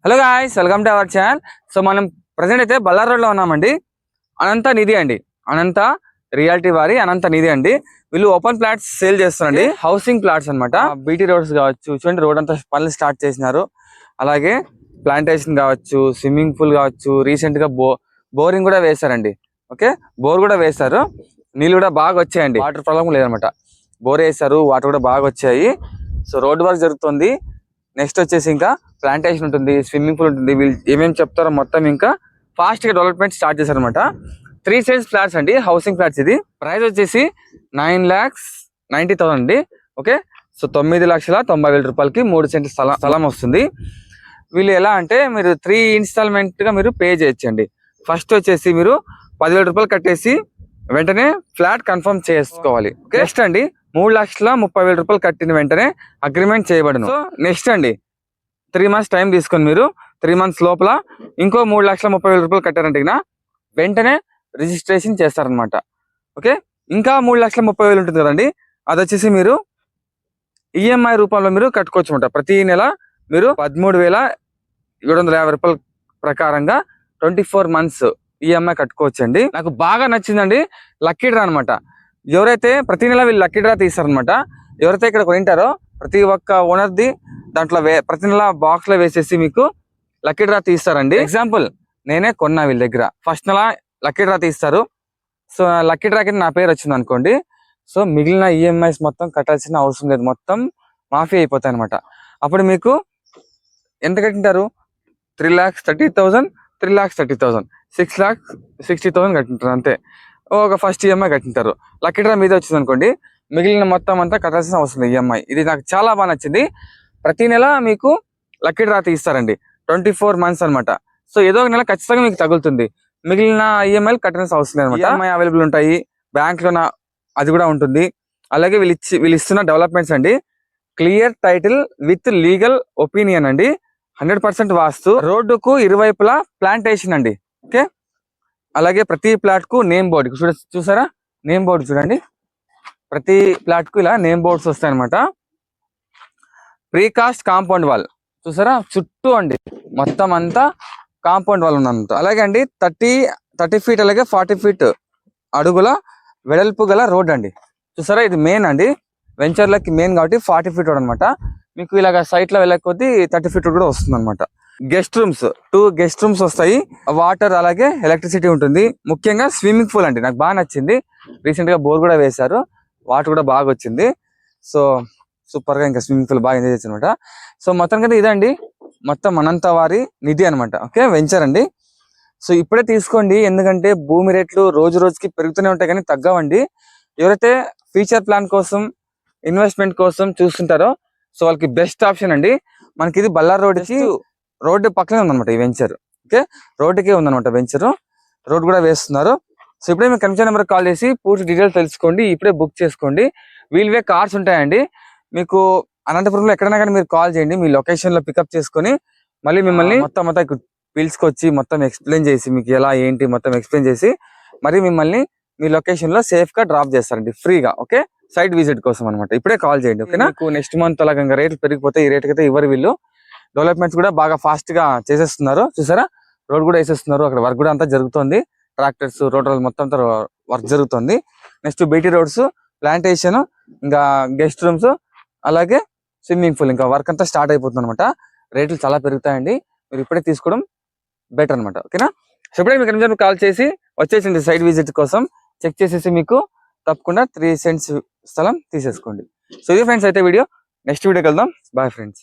Hello guys, welcome to our channel. So మనం present అయితే బల్లార్ road లో ఉన్నామండి. అనంత నిధి అండి, అనంత రియాలిటీ వారి అనంత నిధి అండి. వీళ్ళు ఓపెన్ ప్లాట్స్ సేల్ చేస్తారండి, హౌసింగ్ ప్లాట్స్ అనమాట. బీటీ రోడ్స్ కావచ్చు, చూడండి రోడ్ అంతా పనులు స్టార్ట్ చేసినారు. అలాగే ప్లాంటేషన్ కావచ్చు, స్విమ్మింగ్ పూల్ కావచ్చు, రీసెంట్ గా బోరింగ్ కూడా వేశారండి. ఓకే, బోర్ కూడా వేశారు, నీళ్ళు కూడా బాగా వచ్చాయండి, వాటర్ ప్రాబ్లం లేదనమాట. బోర్ వేశారు, వాటర్ కూడా బాగా వచ్చాయి. సో రోడ్ వర్క్ జరుగుతుంది. నెక్స్ట్ వచ్చేసి ఇంకా ప్లాంటేషన్ ఉంటుంది, స్విమ్మింగ్ పూల్ ఉంటుంది. వీళ్ళు ఏమేమి చెప్తారో మొత్తం ఇంకా ఫాస్ట్ గా డెవలప్మెంట్ స్టార్ట్ చేశారనమాట. 3 సెంట్స్ ఫ్లాట్స్ అండి, హౌసింగ్ ఫ్లాట్స్. ఇది ప్రైస్ వచ్చేసి 9,90,000 అండి. ఓకే, సో 9,90,000 రూపాయలకి 3 సెంట్ స్థలం వస్తుంది. వీళ్ళు ఎలా అంటే మీరు 3 ఇన్స్టాల్మెంట్ గా మీరు పే చేయొచ్చండి. ఫస్ట్ వచ్చేసి మీరు 10,000 రూపాయలు కట్టేసి వెంటనే ఫ్లాట్ కన్ఫర్మ్ చేసుకోవాలి. నెక్స్ట్ అండి 3,30,000 రూపాయలు కట్టిన వెంటనే అగ్రిమెంట్ చేయబడను. సో నెక్స్ట్ అండి 3 మంత్స్ టైం తీసుకొని మీరు 3 మంత్స్ లోపల ఇంకో 3,30,000 రూపాయలు కట్టారంటే వెంటనే రిజిస్ట్రేషన్ చేస్తారనమాట. ఓకే, ఇంకా 3,30,000 ఉంటుంది కదండి, అది వచ్చేసి మీరు ఈఎంఐ రూపంలో మీరు కట్టుకోవచ్చు అనమాట. ప్రతి నెల మీరు 13,750 రూపాయల ప్రకారంగా 24 మంత్స్ ఈఎంఐ కట్టుకోవచ్చు అండి. నాకు బాగా నచ్చిందండి లక్కీ డ్రా అనమాట. ఎవరైతే ప్రతి నెల వీళ్ళు లక్కీ డ్రా తీస్తారనమాట, ఎవరైతే ఇక్కడ కొనింటారో ప్రతి ఒక్క ఓనర్ది దాంట్లో ప్రతి నెల బాక్స్ లో వేసేసి మీకు లక్కీ డ్రా తీస్తారండి. ఎగ్జాంపుల్ నేనే కొన్నా వీళ్ళ దగ్గర, ఫస్ట్ నెల లక్కీ డ్రా తీస్తారు. సో లక్కీ డ్రా కింద నా పేరు వచ్చింది అనుకోండి, సో మిగిలిన ఈఎంఐస్ మొత్తం కట్టాల్సిన అవసరం లేదు, మొత్తం మాఫీ అయిపోతాయి అనమాట. అప్పుడు మీకు ఎంత కట్టింటారు? 3,30,000, 3,30,000, 6,60,000 కట్టింటారు అంతే. ఒక ఫస్ట్ ఈఎంఐ కట్టింటారు. లక్కీ డ్రా మీద వచ్చింది అనుకోండి, మిగిలిన మొత్తం అంతా కట్టాల్సిన అవసరం లేదు ఈఎంఐ. ఇది నాకు చాలా బాగా నచ్చింది. ప్రతి నెల మీకు లక్కీ డ్రా తీస్తారండి, 24 మంత్స్ అనమాట. సో ఏదో ఒక నెల ఖచ్చితంగా మీకు తగులుతుంది, మిగిలిన ఈఎంఐలు కట్టాల్సిన అవసరం లేదు అనమాట. ఈఎంఐ అవైలబుల్ ఉంటాయి బ్యాంక్ లో, అది కూడా ఉంటుంది. అలాగే వీళ్ళు ఇస్తున్న డెవలప్మెంట్స్ అండి, clear title with legal opinion అండి, 100% వాస్తు, రోడ్డుకు ఇరువైపులా ప్లాంటేషన్ అండి. ఓకే, అలాగే ప్రతి ప్లాట్ కు నేమ్ బోర్డు చూసారా, నేమ్ బోర్డు చూడండి. ప్రతి ప్లాట్ కు ఇలా నేమ్ బోర్డ్స్ వస్తాయి అనమాట. ప్రీకాస్ట్ కాంపౌండ్ వాల్ చూసారా, చుట్టూ అండి మొత్తం అంతా కాంపౌండ్ వాల్ ఉన్నంత. అలాగే అండి 30 ఫీట్ అలాగే 40 ఫీట్ అడుగుల వెడల్పు గల రోడ్ అండి. చూసారా, ఇది మెయిన్ అండి, వెంచర్లకి మెయిన్ కాబట్టి 40 ఫీట్ రోడ్ అనమాట. మీకు ఇలాగ సైట్ లో వెళ్ళకపోతే 30 ఫీట్ కూడా వస్తుంది అనమాట. గెస్ట్ రూమ్స్ 2 గెస్ట్ రూమ్స్ వస్తాయి, వాటర్ అలాగే ఎలక్ట్రిసిటీ ఉంటుంది. ముఖ్యంగా స్విమ్మింగ్ పూల్ అండి, నాకు బాగా నచ్చింది. రీసెంట్ గా బోర్ కూడా వేశారు, వాటర్ కూడా బాగా వచ్చింది. సో సూపర్ గా ఇంకా స్విమ్మింగ్ పూల్ బాగా ఎంజాయ్ చేయొచ్చు అనమాట. సో మొత్తం కదా ఇదండి మొత్తం అనంత వారి నిధి అనమాట. ఓకే, వెంచర్ అండి. సో ఇప్పుడే తీసుకోండి, ఎందుకంటే భూమి రేట్లు రోజు రోజుకి పెరుగుతూనే ఉంటాయి కానీ తగ్గవండి. ఎవరైతే ఫ్యూచర్ ప్లాన్ కోసం ఇన్వెస్ట్మెంట్ కోసం చూస్తుంటారో సో వాళ్ళకి బెస్ట్ ఆప్షన్ అండి. మనకి ఇది బల్లార్ రోడ్డు పక్కనే ఉందన్నమాట ఈ వెంచర్. ఓకే, రోడ్డుకే ఉందన్నమాట వెంచర్, రోడ్ కూడా వేస్తున్నారు. సో ఇప్పుడే మీకు కన్సర్న్ నెంబర్ కాల్ చేసి పూర్తి డీటెయిల్స్ తెలుసుకోండి, ఇప్పుడే బుక్ చేసుకోండి. వీల్వే కార్స్ ఉంటాయండి మీకు అనంతపురంలో. ఎక్కడైనా కానీ మీరు కాల్ చేయండి, మీ లొకేషన్ లో పికప్ చేసుకొని మళ్ళీ మిమ్మల్ని మొత్తం పిలుచుకొచ్చి మొత్తం ఎక్స్ప్లెయిన్ చేసి మీకు ఎలా ఏంటి మొత్తం ఎక్స్ప్లెయిన్ చేసి మరి మిమ్మల్ని మీ లొకేషన్ లో సేఫ్ గా డ్రాప్ చేస్తారండి ఫ్రీగా. ఓకే, సైట్ విజిట్ కోసం అనమాట. ఇప్పుడే కాల్ చేయండి. ఓకేనా, నెక్స్ట్ మంత్ అలాగా రేట్లు పెరిగిపోతే ఈ రేట్ అయితే ఇవ్వరు వీళ్ళు. డెవలప్మెంట్స్ కూడా బాగా ఫాస్ట్ గా చేసేస్తున్నారు. చూసారా, రోడ్ కూడా వేసేస్తున్నారు, అక్కడ వర్క్ కూడా అంతా జరుగుతుంది. ట్రాక్టర్స్ రోడ్లు మొత్తం అంతా వర్క్ జరుగుతుంది. నెక్స్ట్ బీటీ రోడ్స్, ప్లాంటేషన్, ఇంకా గెస్ట్ రూమ్స్, అలాగే స్విమ్మింగ్ పూల్, ఇంకా వర్క్ అంతా స్టార్ట్ అయిపోతుంది అనమాట. రేట్లు చాలా పెరుగుతాయండి, మీరు ఇప్పుడే తీసుకోవడం బెటర్ అనమాట. ఓకేనా, సో ఇప్పుడే మీకు కాల్ చేసి వచ్చేసింది సైట్ విజిట్ కోసం, చెక్ చేసేసి మీకు తప్పకుండా 3 సెంట్స్ స్థలం తీసేసుకోండి. సో ఇది ఫ్రెండ్స్ అయితే వీడియో, నెక్స్ట్ వీడియోకి వెళ్దాం. Bye friends.